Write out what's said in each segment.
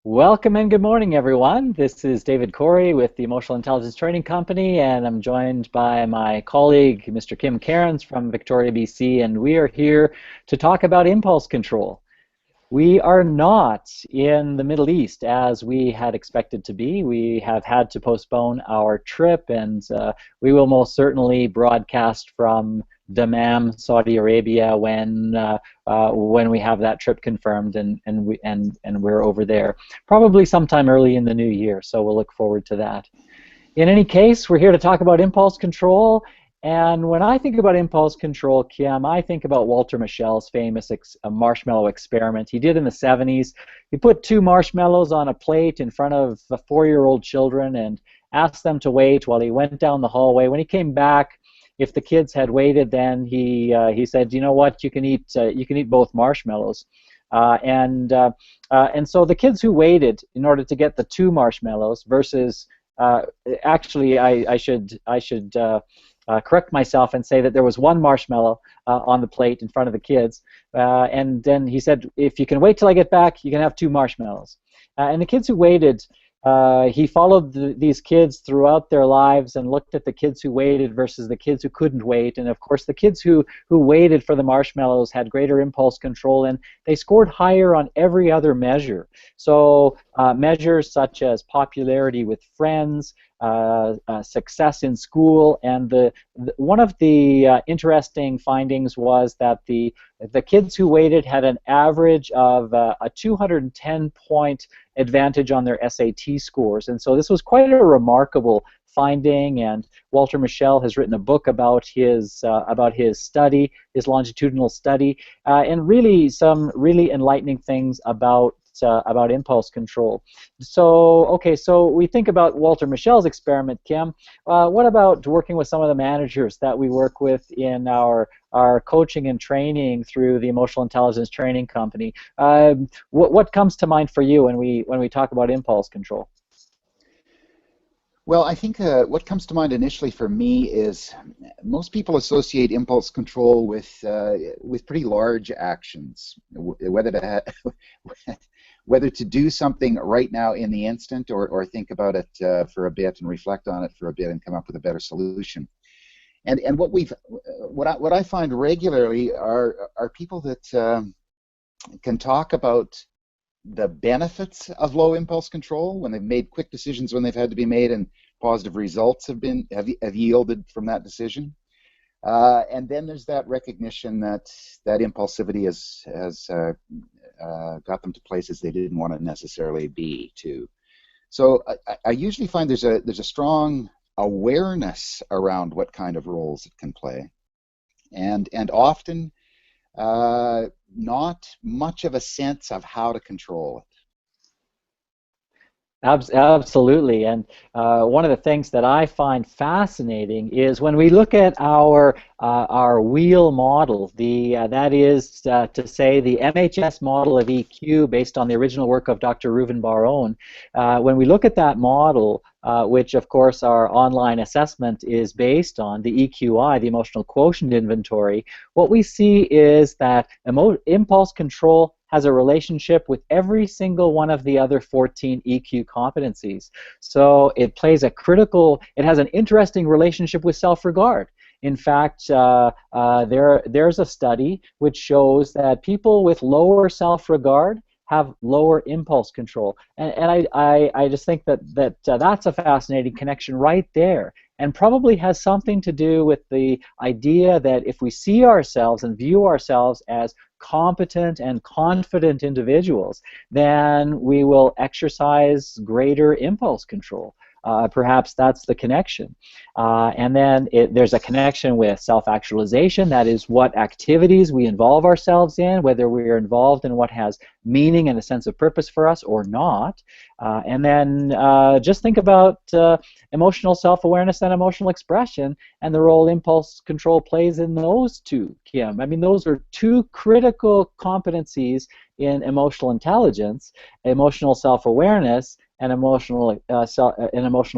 Welcome and good morning, everyone. This is David Corey with the Emotional Intelligence Training Company, and I'm joined by my colleague, Mr. Kim Cairns from Victoria, BC, and we are here to talk about impulse control. We are not in the Middle East as we had expected to be. We have had to postpone our trip, and we will most certainly broadcast from Dammam, Saudi Arabia, when we have that trip confirmed, and we're over there probably sometime early in the new year. So we'll look forward to that. In any case, we're here to talk about impulse control. And when I think about impulse control, Kim, I think about Walter Mischel's famous marshmallow experiment he did in the 70s. He put two marshmallows on a plate in front of 4-year-old children and asked them to wait while he went down the hallway. When he came back, if the kids had waited, then he said, you know what, you can eat both marshmallows. And so the kids who waited in order to get the two marshmallows versus actually I should correct myself and say that there was one marshmallow on the plate in front of the kids, and then he said, if you can wait till I get back, you can have two marshmallows. And the kids who waited, he followed these kids throughout their lives and looked at the kids who waited versus the kids who couldn't wait. And of course, the kids who waited for the marshmallows had greater impulse control, and they scored higher on every other measure. So measures such as popularity with friends, success in school, and one of the interesting findings was that the kids who waited had an average of a 210-point advantage on their SAT scores, and so this was quite a remarkable finding. And Walter Mischel has written a book about his study, his longitudinal study, and really some really enlightening things about impulse control. So, okay, so we think about Walter Mischel's experiment, Kim. What about working with some of the managers that we work with in our coaching and training through the Emotional Intelligence Training Company? What comes to mind for you when we talk about impulse control? Well, I think what comes to mind initially for me is most people associate impulse control with pretty large actions, whether to do something right now in the instant or think about it for a bit and reflect on it for a bit and come up with a better solution. And what I find regularly are people that can talk about the benefits of low impulse control when they've made quick decisions when they've had to be made and positive results have yielded from that decision. And then there's that recognition that impulsivity has got them to places they didn't want to necessarily be too. So I usually find there's a strong awareness around what kind of roles it can play, and often not much of a sense of how to control it. Absolutely, and one of the things that I find fascinating is when we look at our wheel model, that is to say the MHS model of EQ based on the original work of Dr. Reuven Bar-On. When we look at that model, which of course our online assessment is based on, the EQI, the Emotional Quotient Inventory, what we see is that impulse control has a relationship with every single one of the other 14 EQ competencies. So it has an interesting relationship with self-regard. In fact, there's a study which shows that people with lower self-regard have lower impulse control, and I just think that's a fascinating connection right there, and probably has something to do with the idea that if we see ourselves and view ourselves as competent and confident individuals, then we will exercise greater impulse control. Perhaps that's the connection. And then there's a connection with self-actualization. That is what activities we involve ourselves in, whether we are involved in what has meaning and a sense of purpose for us or not. And then just think about emotional self-awareness and emotional expression and the role impulse control plays in those two, Kim. I mean, those are two critical competencies in emotional intelligence, emotional self-awareness, and emotional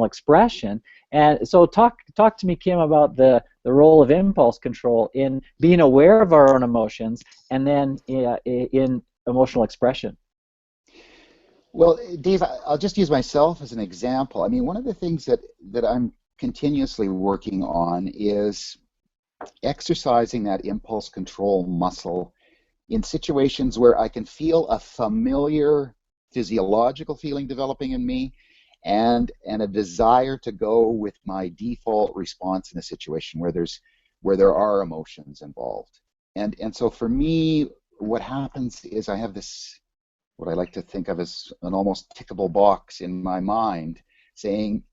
expression. And so talk to me, Kim, about the role of impulse control in being aware of our own emotions and then in emotional expression. Well, Dave, I'll just use myself as an example. I mean, one of the things that I'm continuously working on is exercising that impulse control muscle in situations where I can feel a familiar physiological feeling developing in me and a desire to go with my default response in a situation where there are emotions involved. And so for me, what happens is I have this what I like to think of as an almost tickable box in my mind saying,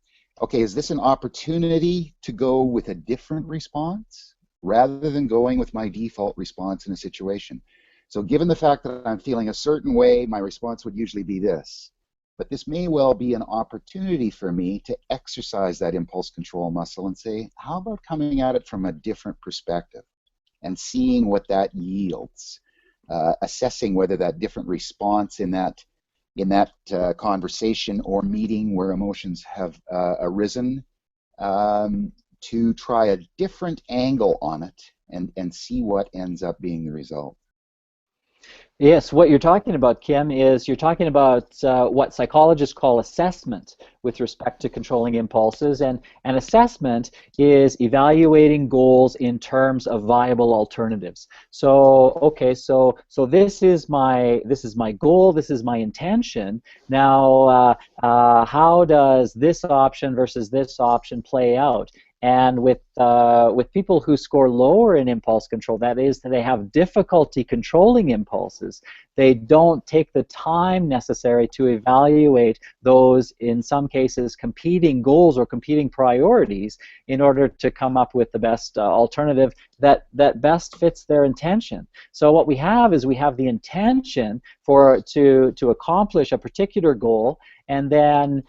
okay, is this an opportunity to go with a different response rather than going with my default response in a situation? So given the fact that I'm feeling a certain way, my response would usually be this. But this may well be an opportunity for me to exercise that impulse control muscle and say, how about coming at it from a different perspective and seeing what that yields? Assessing whether that different response in that conversation or meeting where emotions have arisen, to try a different angle on it and see what ends up being the result. Yes, what you're talking about, Kim, is you're talking about what psychologists call assessment with respect to controlling impulses, and assessment is evaluating goals in terms of viable alternatives. So, okay, so this is my goal, this is my intention. Now, how does this option versus this option play out? And with people who score lower in impulse control, that is, they have difficulty controlling impulses. They don't take the time necessary to evaluate those, in some cases, competing goals or competing priorities in order to come up with the best alternative that best fits their intention. So what we have is we have the intention to accomplish a particular goal, and then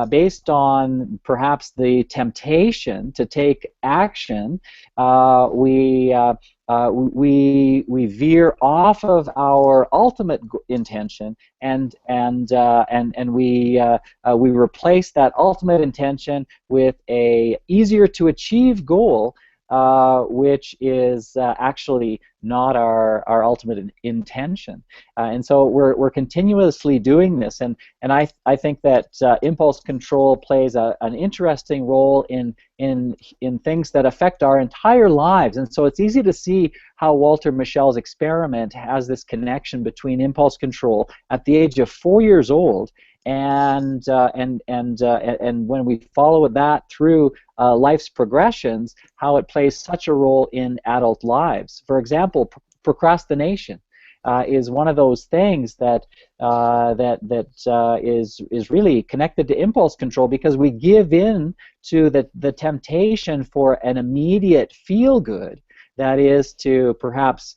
based on perhaps the temptation to take action, we veer off of our ultimate intention, and we replace that ultimate intention with a easier to achieve goal, which is actually not our ultimate intention. And so we're continuously doing this, and I think that impulse control plays an interesting role in things that affect our entire lives. And so it's easy to see how Walter Mischel's experiment has this connection between impulse control at the age of 4 years old and when we follow that through life's progressions, how it plays such a role in adult lives. For example, procrastination is one of those things that is really connected to impulse control, because we give in to the temptation for an immediate feel good. That is to perhaps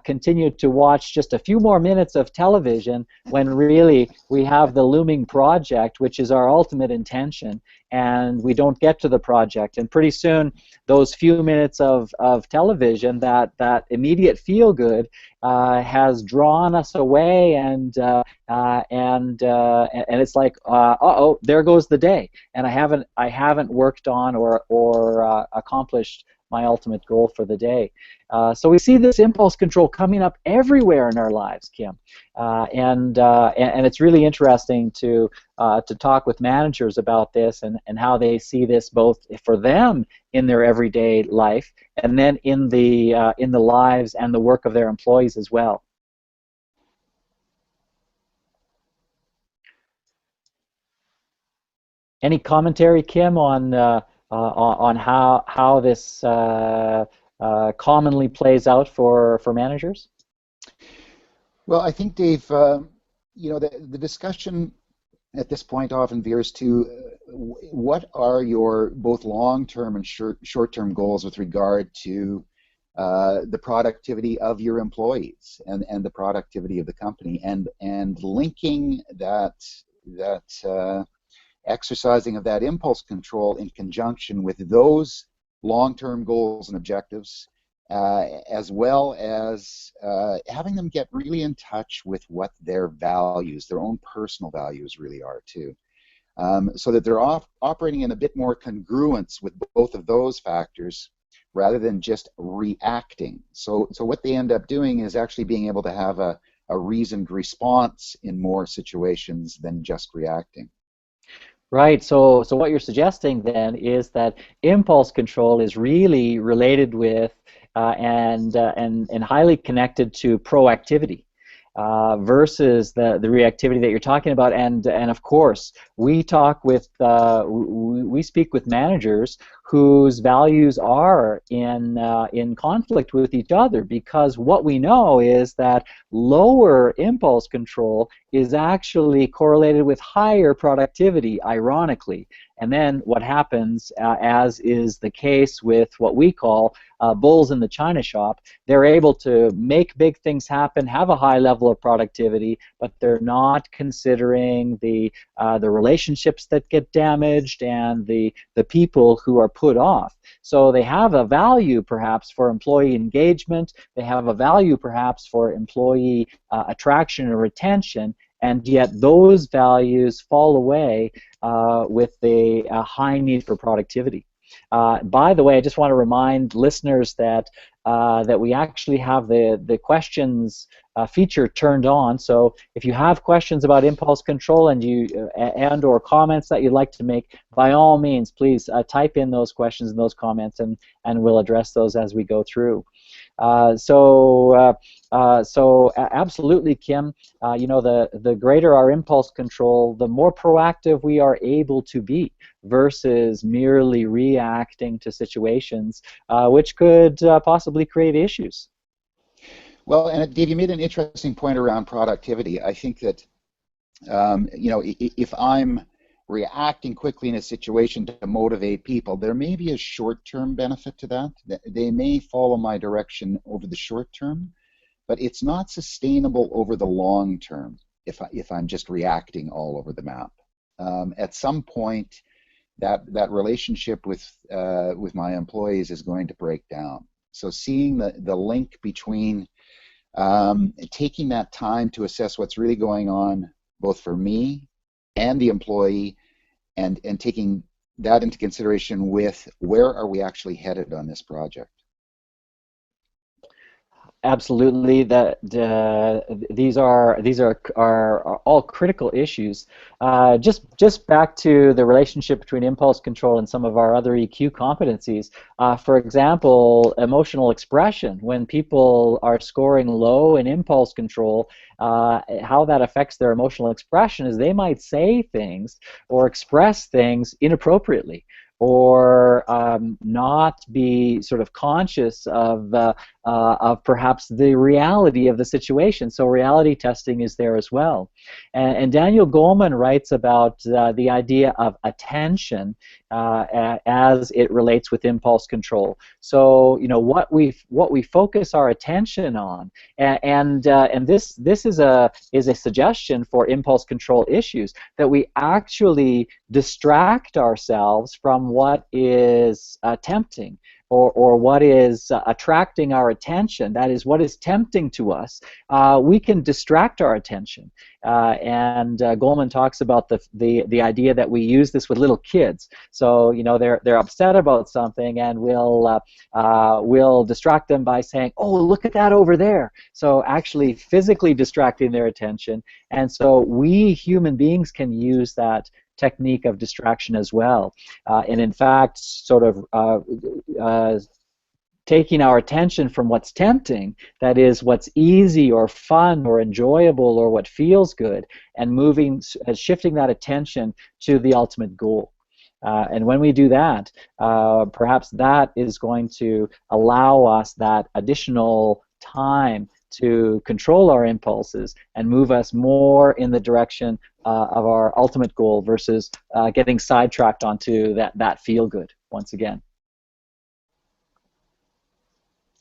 continue to watch just a few more minutes of television when really we have the looming project, which is our ultimate intention, and we don't get to the project. And pretty soon, those few minutes of television, that immediate feel good, has drawn us away, and it's like, uh-oh, there goes the day, and I haven't worked on or accomplished my ultimate goal for the day. So we see this impulse control coming up everywhere in our lives, Kim, and it's really interesting to talk with managers about this and how they see this both for them in their everyday life and then in the lives and the work of their employees as well. Any commentary, Kim, on how this commonly plays out for managers? Well, I think, Dave, you know, the discussion at this point often veers to what are your both long-term and short-term goals with regard to the productivity of your employees and the productivity of the company, and linking that exercising of that impulse control in conjunction with those long-term goals and objectives, as well as having them get really in touch with what their values, their own personal values really are too. So that they're operating in a bit more congruence with both of those factors rather than just reacting. So what they end up doing is actually being able to have a a reasoned response in more situations than just reacting. Right. So what you're suggesting then is that impulse control is really related with and highly connected to proactivity versus the reactivity that you're talking about. And of course, we talk with we speak with managers whose values are in conflict with each other, because what we know is that lower impulse control is actually correlated with higher productivity, ironically. And then what happens, as is the case with what we call bulls in the china shop, they're able to make big things happen, have a high level of productivity, but they're not considering the relationships that get damaged and the people who are put off. So they have a value perhaps for employee engagement, they have a value perhaps for employee attraction and retention, and yet those values fall away with the high need for productivity. By the way, I just want to remind listeners that that we actually have the questions feature turned on. So if you have questions about impulse control and or comments that you'd like to make, by all means, please type in those questions and those comments, and we'll address those as we go through. So absolutely, Kim. You know, the greater our impulse control, the more proactive we are able to be versus merely reacting to situations, which could possibly create issues. Well, and Dave, you made an interesting point around productivity. I think that you know, if I'm reacting quickly in a situation to motivate people, there may be a short-term benefit to that. They may follow my direction over the short term, but it's not sustainable over the long term if I'm just reacting all over the map. At some point, that relationship with my employees is going to break down. So seeing the link between taking that time to assess what's really going on, both for me and the employee, and taking that into consideration with where are we actually headed on this project. Absolutely, these are all critical issues. Just back to the relationship between impulse control and some of our other EQ competencies. For example, emotional expression. When people are scoring low in impulse control, how that affects their emotional expression is they might say things or express things inappropriately, or not be sort of conscious of perhaps the reality of the situation. So reality testing is there as well. And Daniel Goleman writes about the idea of attention as it relates with impulse control. So you know what we focus our attention on, and this is a suggestion for impulse control issues, that we actually distract ourselves from what is tempting, or what is attracting our attention, that is what is tempting to us. We can distract our attention, and Goleman talks about the idea that we use this with little kids. So you know they're upset about something, and we'll distract them by saying, "Oh, look at that over there." So actually physically distracting their attention, and so we human beings can use that technique of distraction as well. And in fact, sort of taking our attention from what's tempting, that is what's easy or fun or enjoyable or what feels good, and shifting that attention to the ultimate goal. And when we do that, perhaps that is going to allow us that additional time to control our impulses and move us more in the direction of our ultimate goal versus getting sidetracked onto that feel good once again.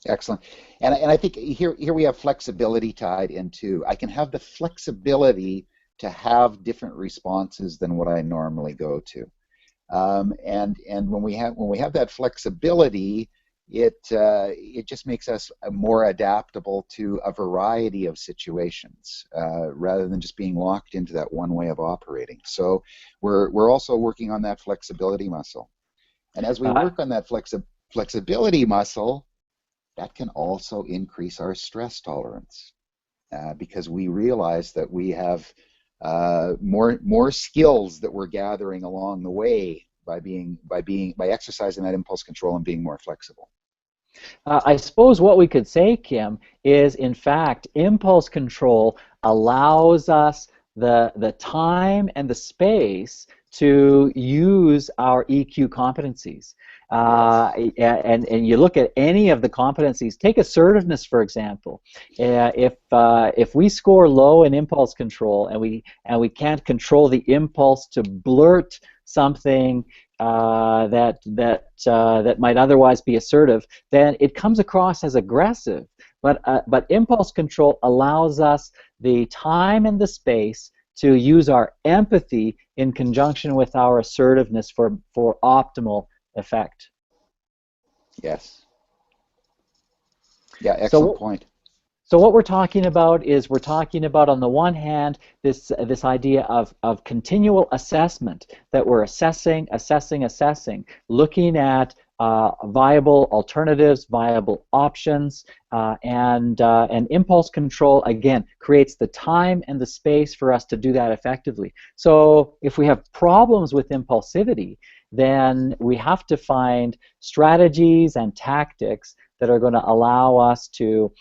Excellent. And I think here we have flexibility tied into. I can have the flexibility to have different responses than what I normally go to. And when we have that flexibility, it just makes us more adaptable to a variety of situations rather than just being locked into that one way of operating. So we're also working on that flexibility muscle. And as we work on that flexibility muscle, that can also increase our stress tolerance. because we realize that we have more skills that we're gathering along the way by exercising that impulse control and being more flexible. I suppose what we could say, Kim, is in fact impulse control allows us the time and the space to use our EQ competencies. Yes. And you look at any of the competencies, take assertiveness for example. If we score low in impulse control and we can't control the impulse to blurt something that might otherwise be assertive, then it comes across as aggressive. But impulse control allows us the time and the space to use our empathy in conjunction with our assertiveness for optimal effect. Yes. Yeah, So excellent point. So what we're talking about is we're talking about, on the one hand, this idea of continual assessment, that we're assessing, looking at viable alternatives, viable options, and impulse control, again, creates the time and the space for us to do that effectively. So if we have problems with impulsivity, then we have to find strategies and tactics that are going to allow us to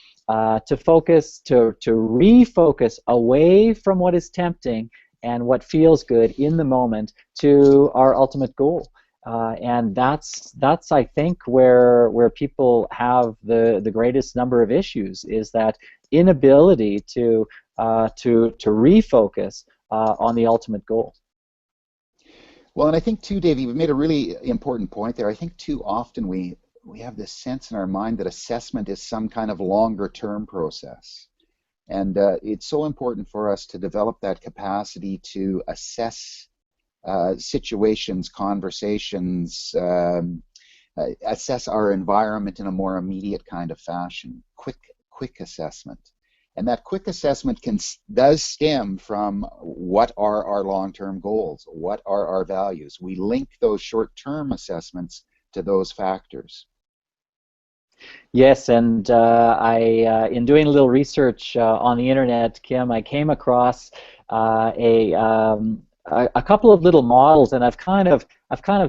focus, to refocus away from what is tempting and what feels good in the moment to our ultimate goal. And that's I think where people have the greatest number of issues, is that inability to refocus on the ultimate goal. Well, and I think too, Davey, we've made a really important point there. I think too often we have this sense in our mind that assessment is some kind of longer term process. And it's so important for us to develop that capacity to assess situations, conversations, assess our environment in a more immediate kind of fashion, quick assessment. And that quick assessment does stem from what are our long-term goals, what are our values. We link those short-term assessments to those factors. Yes, and in doing a little research on the internet, Kim, I came across a couple of little models, and I've kind of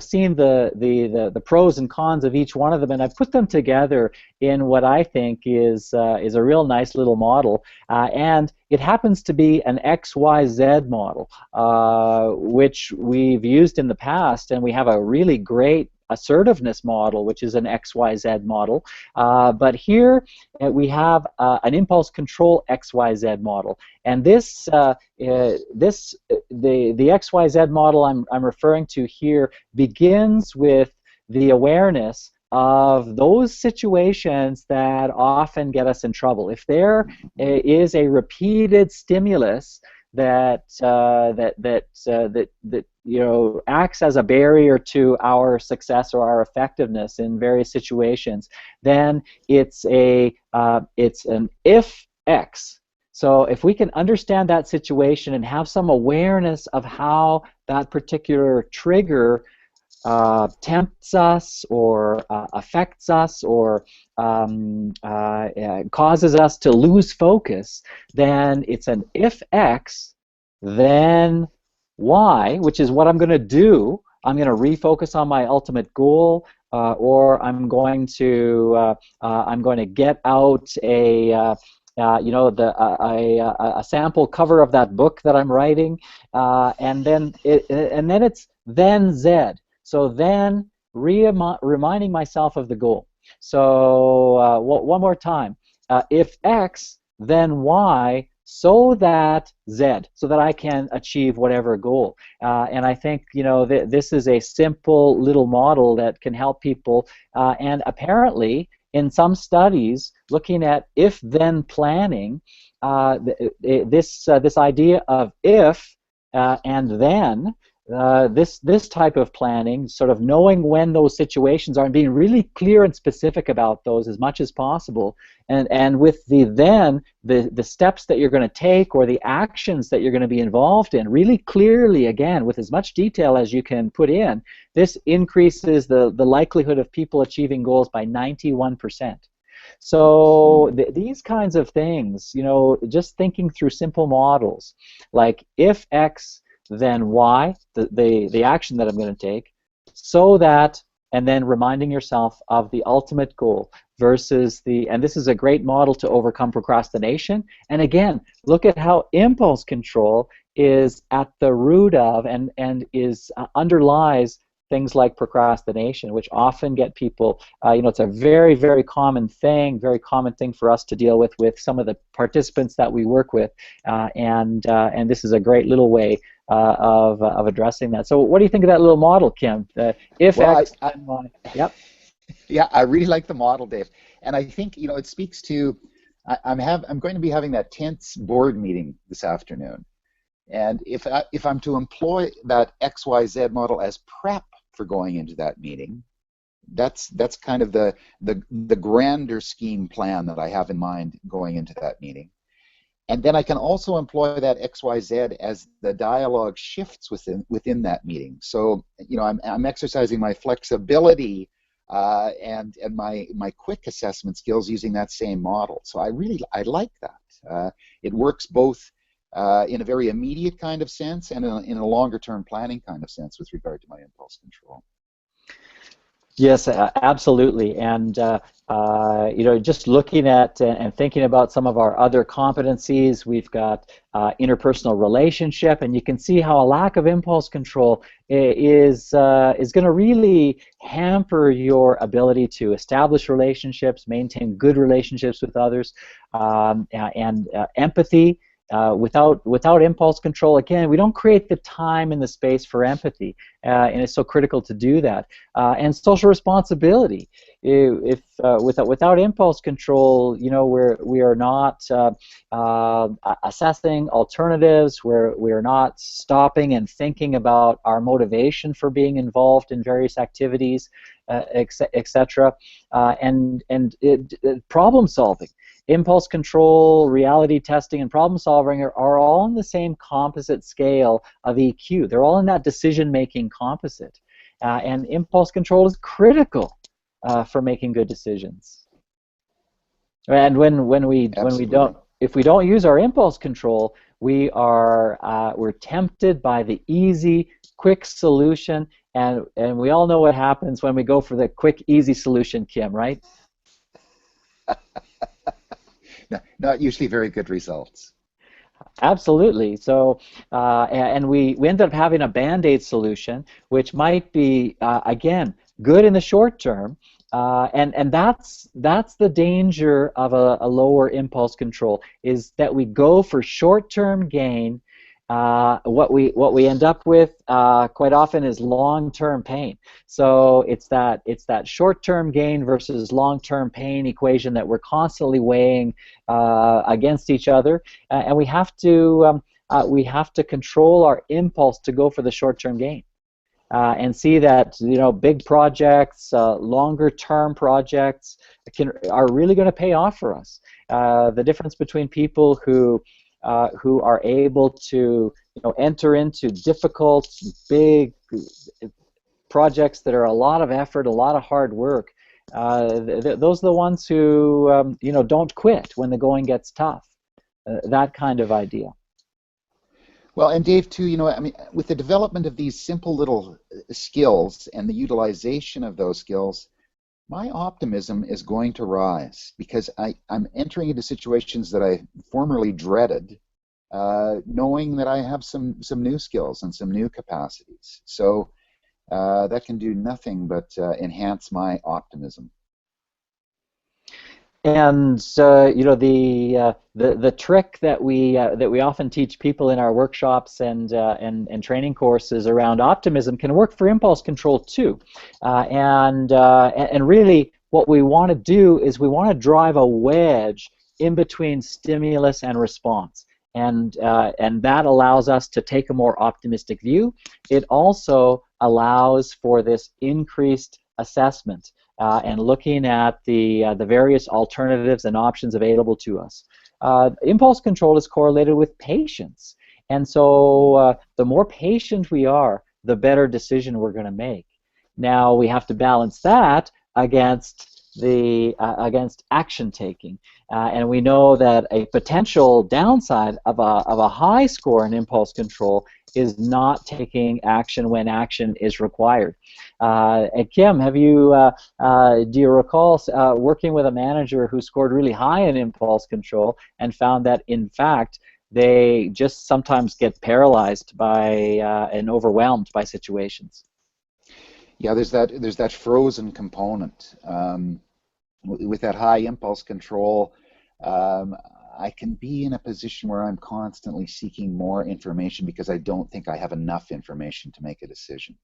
seen the pros and cons of each one of them, and I've put them together in what I think is a real nice little model, and it happens to be an XYZ model, which we've used in the past, and we have a really great assertiveness model, which is an XYZ model, but here we have an impulse control XYZ model, and the XYZ model I'm referring to here begins with the awareness of those situations that often get us in trouble. If there is a repeated stimulus that acts as a barrier to our success or our effectiveness in various situations, then it's an if X. So if we can understand that situation and have some awareness of how that particular trigger tempts us or affects us or causes us to lose focus, then it's an if X, then Y, which is what I'm going to do. I'm going to refocus on my ultimate goal, or I'm going to get out a a sample cover of that book that I'm writing, and then it's then Z. So then reminding myself of the goal. So one more time. If X, then Y, so that Z, so that I can achieve whatever goal. And I think this is a simple little model that can help people. And apparently, in some studies looking at if-then planning, this idea of if and then. This type of planning, sort of knowing when those situations are and being really clear and specific about those as much as possible, and with the steps that you're going to take or the actions that you're going to be involved in really clearly, again, with as much detail as you can put in, this increases the likelihood of people achieving goals by 91%. So these kinds of things, just thinking through simple models, like if X, then Y, the action that I'm going to take, so that, and then reminding yourself of the ultimate goal versus and this is a great model to overcome procrastination. And again, look at how impulse control is at the root of and is underlies things like procrastination, which often get people, it's a very, very common thing for us to deal with some of the participants that we work with, and this is a great little way of addressing that. So what do you think of that little model, Kim? If Well, X, then Y. Yep. yeah, I really like the model, Dave, and I think it speaks to. I'm going to be having that tense board meeting this afternoon, and if I'm to employ that XYZ model as prep for going into that meeting, that's kind of the grander scheme plan that I have in mind going into that meeting. And then I can also employ that XYZ as the dialogue shifts within that meeting. So I'm exercising my flexibility and my quick assessment skills using that same model. So I like that. It works both in a very immediate kind of sense and in a longer term planning kind of sense with regard to my impulse control. Yes, absolutely. And just looking at and thinking about some of our other competencies, we've got interpersonal relationship, and you can see how a lack of impulse control is going to really hamper your ability to establish relationships, maintain good relationships with others, and empathy. Without impulse control, again, we don't create the time and the space for empathy, and it's so critical to do that. And social responsibility. If without impulse control, we are not assessing alternatives. We are not stopping and thinking about our motivation for being involved in various activities, etc. And problem solving. Impulse control, reality testing, and problem solving are all on the same composite scale of EQ. They're all in that decision-making composite. And impulse control is critical for making good decisions. And if we don't use our impulse control, we're tempted by the easy, quick solution, and we all know what happens when we go for the quick, easy solution, Kim, right? Not usually very good results. Absolutely. So, and we end up having a Band-Aid solution, which might be, again, good in the short term, and that's the danger of a lower impulse control, is that we go for short-term gain. What we end up with quite often is long-term pain. So it's that short-term gain versus long-term pain equation that we're constantly weighing against each other, and we have to control our impulse to go for the short-term gain. And see that big projects, longer-term projects are really going to pay off for us. The difference between people who are able to enter into difficult, big projects that are a lot of effort, a lot of hard work. Those are the ones who don't quit when the going gets tough. That kind of idea. Well, and Dave, too, with the development of these simple little skills and the utilization of those skills, my optimism is going to rise because I'm entering into situations that I formerly dreaded, knowing that I have some new skills and some new capacities. So that can do nothing but enhance my optimism. And the trick that we often teach people in our workshops and training courses around optimism can work for impulse control too. And really, what we want to do is we want to drive a wedge in between stimulus and response, and that allows us to take a more optimistic view. It also allows for this increased assessment. And looking at the various alternatives and options available to us. Impulse control is correlated with patience, and so the more patient we are, the better decision we're going to make. Now we have to balance that against against action taking. And we know that a potential downside of a high score in impulse control is not taking action when action is required. And Kim, do you recall working with a manager who scored really high in impulse control and found that in fact they just sometimes get paralyzed by and overwhelmed by situations? Yeah, there's that frozen component. With that high impulse control, um, I can be in a position where I'm constantly seeking more information because I don't think I have enough information to make a decision.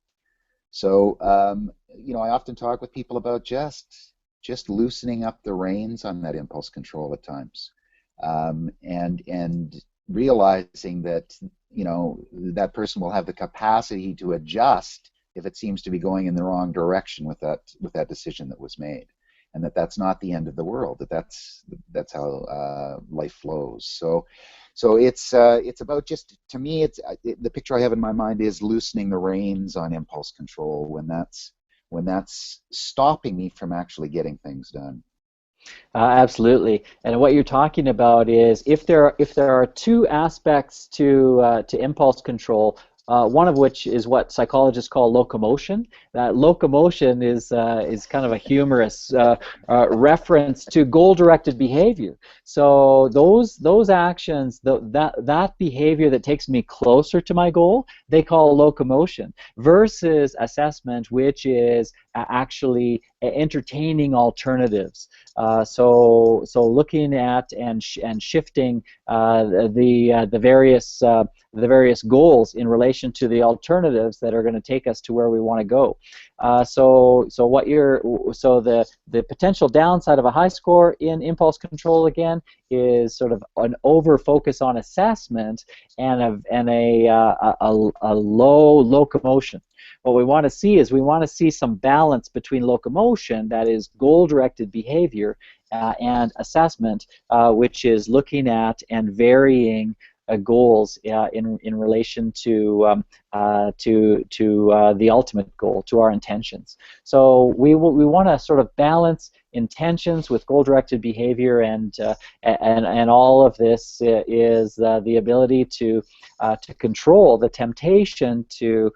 So, I often talk with people about just loosening up the reins on that impulse control at times, and realizing that that person will have the capacity to adjust if it seems to be going in the wrong direction with that decision that was made, and that's not the end of the world. That's how life flows. So it's about, just to me, the picture I have in my mind is loosening the reins on impulse control when that's stopping me from actually getting things done. Absolutely. And what you're talking about is if there are two aspects to impulse control, one of which is what psychologists call locomotion. That locomotion is kind of a humorous reference to goal-directed behavior. So those actions, that behavior that takes me closer to my goal, they call locomotion, versus assessment, which is actually entertaining alternatives. So looking at and shifting the various goals in relation to the alternatives that are going to take us to where we want to go. The potential downside of a high score in impulse control again is sort of an over focus on assessment and a low locomotion. What we want to see is we want to see some balance between locomotion, that is goal-directed behavior, and assessment, which is looking at and varying goals in relation to the ultimate goal, to our intentions. So we want to sort of balance intentions with goal-directed behavior, and all of this is the ability to control the temptation to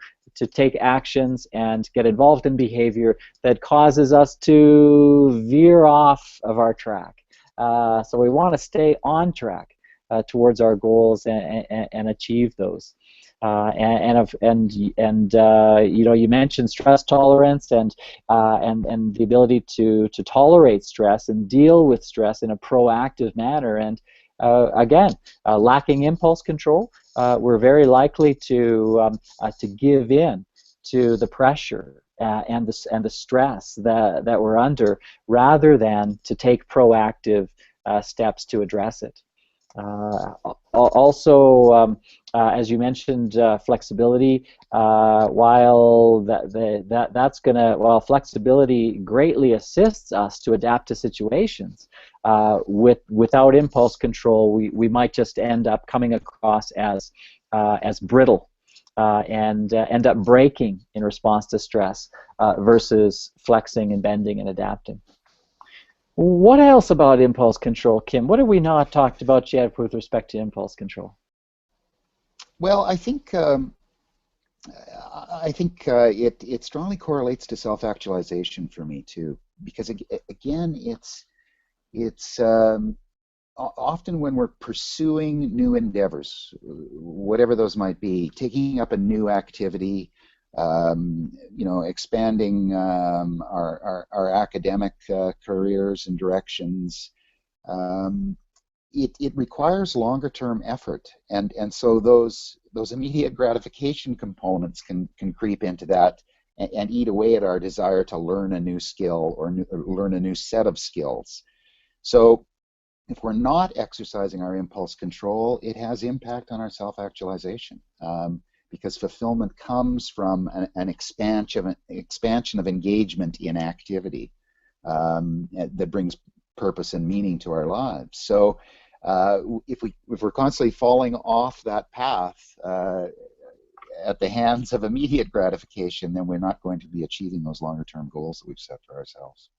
take actions and get involved in behavior that causes us to veer off of our track. So we want to stay on track towards our goals and achieve those. You mentioned stress tolerance and the ability to tolerate stress and deal with stress in a proactive manner. And again, lacking impulse control, we're very likely to give in to the pressure and the stress that we're under, rather than to take proactive steps to address it. Also, as you mentioned, flexibility. While flexibility greatly assists us to adapt to situations, without impulse control, we might just end up coming across as brittle. And end up breaking in response to stress, versus flexing and bending and adapting. What else about impulse control, Kim? What have we not talked about yet with respect to impulse control? Well, I think it strongly correlates to self-actualization for me too, because again, it's often when we're pursuing new endeavors, whatever those might be, taking up a new activity, expanding our academic careers and directions. It requires longer term effort, and so those immediate gratification components can creep into that and eat away at our desire to learn a new skill or learn a new set of skills. So if we're not exercising our impulse control, it has impact on our self-actualization, because fulfillment comes from an expansion of engagement in activity that brings purpose and meaning to our lives. So if we're constantly falling off that path at the hands of immediate gratification, then we're not going to be achieving those longer-term goals that we've set for ourselves.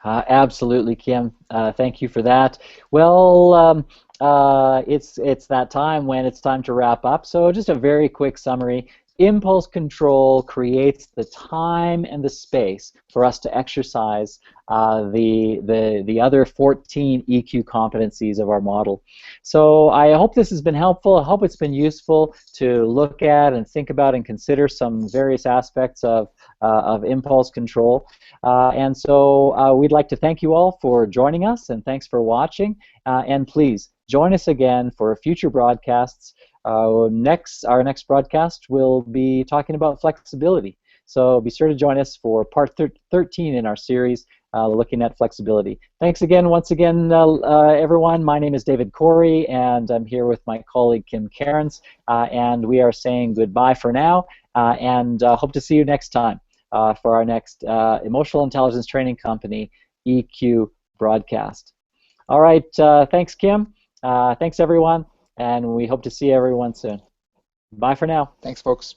Absolutely, Kim. Thank you for that. Well, it's that time when it's time to wrap up. So just a very quick summary. Impulse control creates the time and the space for us to exercise the other 14 EQ competencies of our model. So I hope this has been helpful. I hope it's been useful to look at and think about and consider some various aspects of impulse control. And so we'd like to thank you all for joining us, and thanks for watching. And please join us again for future broadcasts. Our next broadcast will be talking about flexibility. So be sure to join us for part 13 in our series looking at flexibility. Thanks again, once again, everyone. My name is David Corey, and I'm here with my colleague Kim Cairns, and we are saying goodbye for now, and hope to see you next time for our next Emotional Intelligence Training Company EQ broadcast. All right, thanks, Kim. Thanks, everyone, and we hope to see everyone soon. Bye for now. Thanks, folks.